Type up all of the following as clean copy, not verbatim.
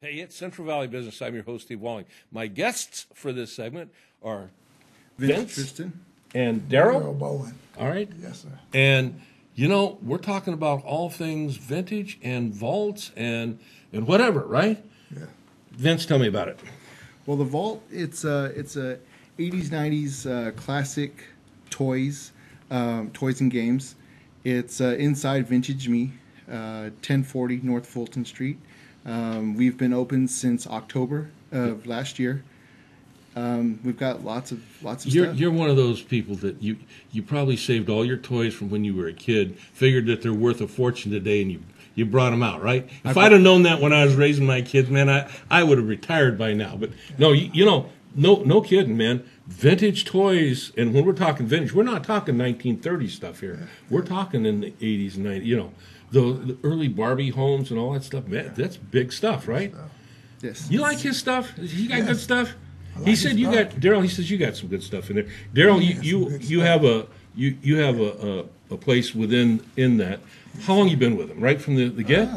Hey, it's Central Valley Business. I'm your host, Steve Walling. My guests for this segment are Vince, Tristan, and Darryl. Bowen. All right. Yes, sir. And, you know, we're talking about all things vintage and vaults and whatever, right? Yeah. Vince, tell me about it. well, the vault, it's a 80s, 90s classic toys and games. It's inside Vintage Me, 1040 North Fulton Street. We've been open since October of last year. We've got lots of stuff. You're one of those people that you probably saved all your toys from when you were a kid, figured that they're worth a fortune today, and you brought them out, right? If I'd have known that when I was raising my kids, man, I would have retired by now. But no, no kidding, man. Vintage toys, and when we're talking vintage, we're not talking 1930s stuff here. We're talking in the 80s and 90s, the early Barbie homes and all that stuff. Man, that's big stuff, right? Yes. You like his stuff? He got good stuff? like He his said you stuff. got, Darryl, he says you got some good stuff in there. Darryl, Yeah, you have a place in that. How long you been with him? Right from the get?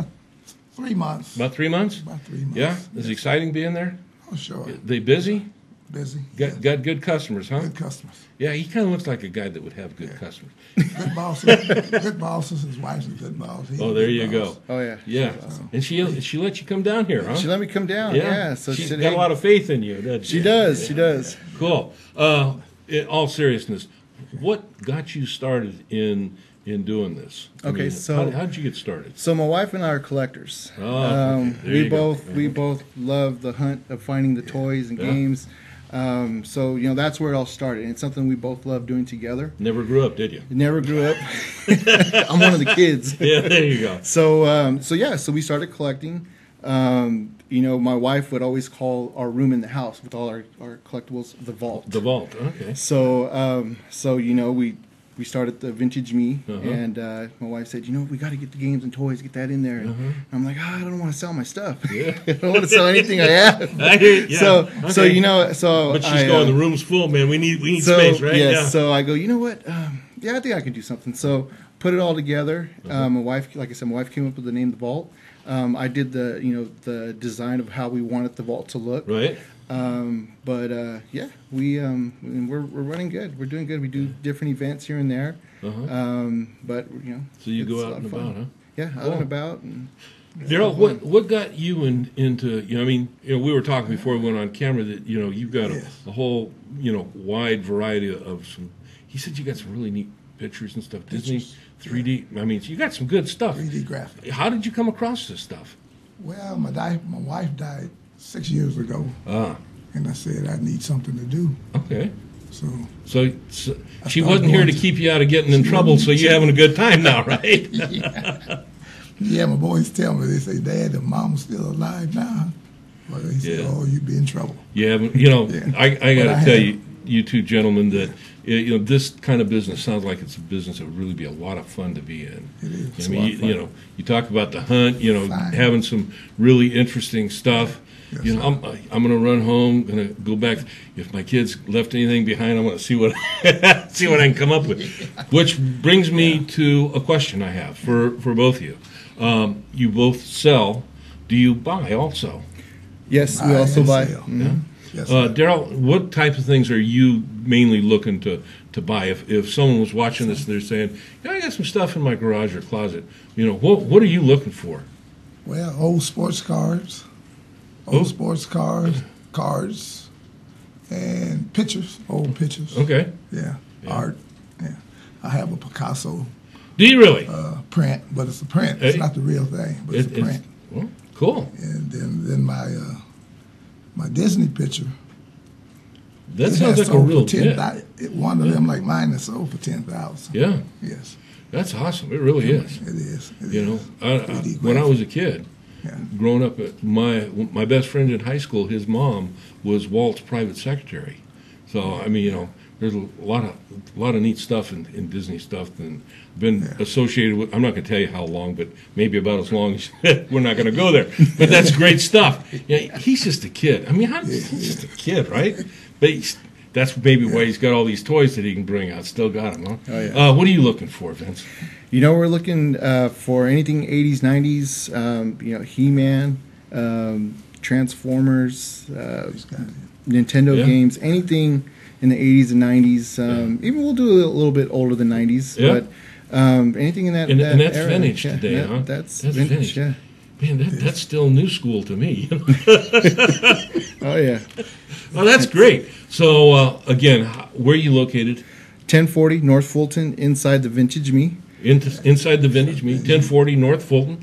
3 months. About 3 months? About 3 months. Yeah? Is it exciting being there? Oh, sure. They busy? Busy. Got good customers, huh? Good customers. Yeah, he kind of looks like a guy that would have good customers. Good bosses. Good bosses. His wife's a good boss. He's Oh, a there good you boss. go. Oh, yeah. Yeah, and she let you come down here, huh? She let me come down. Yeah. So she's she said, got hey, a lot of faith in you. doesn't She does. She does. Cool. In all seriousness, what got you started in doing this? Okay, so- how did you get started? So my wife and I are collectors. Oh, okay. There you go. We both love the hunt of finding the toys and Yeah. games. So that's where it all started. And it's something we both love doing together. Never grew up, did you? Never grew up. I'm one of the kids. Yeah, there you go. So we started collecting. My wife would always call our room in the house with all our collectibles the vault. The vault. Okay. So we started the Vintage Me, Uh-huh. and my wife said, we got to get the games and toys, get that in there. And I'm like, I don't want to sell my stuff. Yeah. I don't want to sell anything I have. I hear you. Yeah. Okay. But But she's going. The room's full, man. We need space, right? Yeah. Yeah. So I go, you know what? I think I can do something. So put it all together. My wife, like I said, my wife came up with the name The Vault. I did the design of how we wanted the vault to look. Right. We're running good. We're doing good. We do different events here and there. Uh-huh. So you it's go a out lot and of about, fun. huh? Yeah, out Cool. and about. And Darryl, what got you into? We were talking before we went on camera that you've got a whole wide variety of some. He said you got some really neat pictures and stuff. Disney 3D. I mean, you got some good stuff. 3D graphic. How did you come across this stuff? Well, my wife died 6 years ago, Ah, and I said I need something to do. okay. So So she wasn't here to keep you out of getting in trouble, so you're having a good time now, right? yeah, my boys tell me, they say, Dad, if Mom's still alive now, well, they say, Yeah. oh, you've been in trouble. You haven't. Yeah. I got But I to tell haven't. you two gentlemen, that this kind of business sounds like it's a business that would really be a lot of fun to be in. It is. It's I a lot mean, of fun. you talk about the hunt, Fine. having some really interesting stuff. Yes, I'm going to run home, going to go back. If my kids left anything behind, I'm going to see what see what I can come up with. Which brings me to a question I have for both of you. You both sell. Do you buy also? yes, we also buy. sale. Mhm. Yes, sir. Darryl, what type of things are you mainly looking to buy? If someone was watching this and they're saying, I got some stuff in my garage or closet, what are you looking for? Well, old sports cars, cards, and pictures, old pictures. Okay. Yeah, art. Yeah, I have a Picasso Do you really? print, but it's a print. It's not the real thing, but it's a print. Well, cool. And then my Disney picture. That it sounds has like a sold real for 10, yeah. One of them, like mine, is sold for 10,000. Yeah, Yes, that's awesome. It really is. it is. It You is. know, 3D when I graphic. was a kid, Yeah. growing up, my best friend in high school, his mom was Walt's private secretary. So I mean, there's a lot of neat stuff in Disney stuff, and been associated with. I'm not going to tell you how long, but maybe about as long as we're not going to go there. But that's great stuff. Yeah, he's just a kid. I mean, he's just a kid, right? But that's maybe why he's got all these toys that he can bring out. Still got them, huh? Oh, yeah. What are you looking for, Vince? We're looking for anything 80s, 90s, He-Man, Transformers, It's got it. Nintendo Yeah. games, anything in the 80s and 90s. Even we'll do a little bit older than 90s, Yeah. but anything in that, And that that's era, vintage yeah, today, huh? That's That's vintage, vintage. yeah. Man, that's still new school to me. Oh, yeah. Well, that's great. So, again, where are you located? 1040 North Fulton, inside the Vintage Me. Inside the Vintage Me, 1040 North Fulton.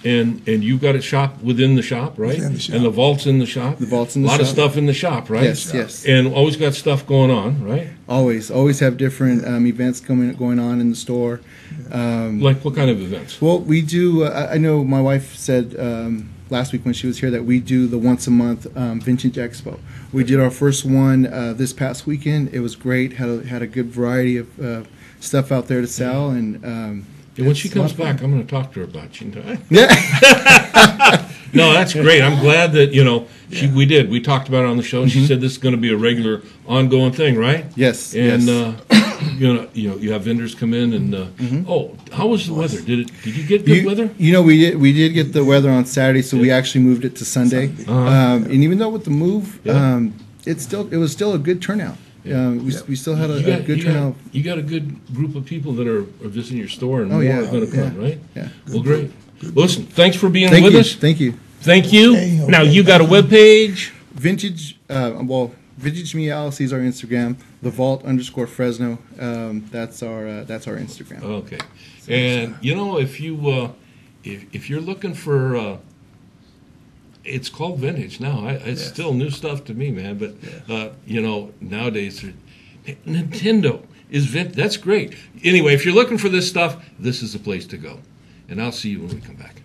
And you've got a shop within the shop, right? Within the shop. And the vault's in the shop. The vault's in the A lot of shop. stuff in the shop, right? Yes, yes. And always got stuff going on, right? Always have different events going on in the store. Like what kind of events? Well, we do. I know my wife said last week when she was here that we do the once a month Vintage Expo. We did our first one this past weekend. It was great. Had a good variety of stuff out there to sell, and When she it's a lot comes of fun. back, I'm going to talk to her about you. Yeah. No, that's great. I'm glad that we did. We talked about it on the show, and she said this is going to be a regular, ongoing thing, right? Yes. And yes. you have vendors come in, and how was the weather? Did you get good weather? We did get the weather on Saturday, so we actually moved it to Sunday. And even though with the move, it was still a good turnout. We still had a good turnout. You got a good group of people that are visiting your store, and Oh, more yeah, are going to come, yeah, right? yeah. Well, great. Listen, thanks for being Thank with you. us. Thank you. Thank you. Okay, Now okay. you got a webpage. Vintage. Vintage Me LLC is our Instagram. The Vault _Fresno. That's our Instagram. Okay. And if you're looking for, it's called vintage now. It's still new stuff to me, man. But nowadays, Nintendo is vintage. That's great. Anyway, if you're looking for this stuff, this is the place to go. And I'll see you when we come back.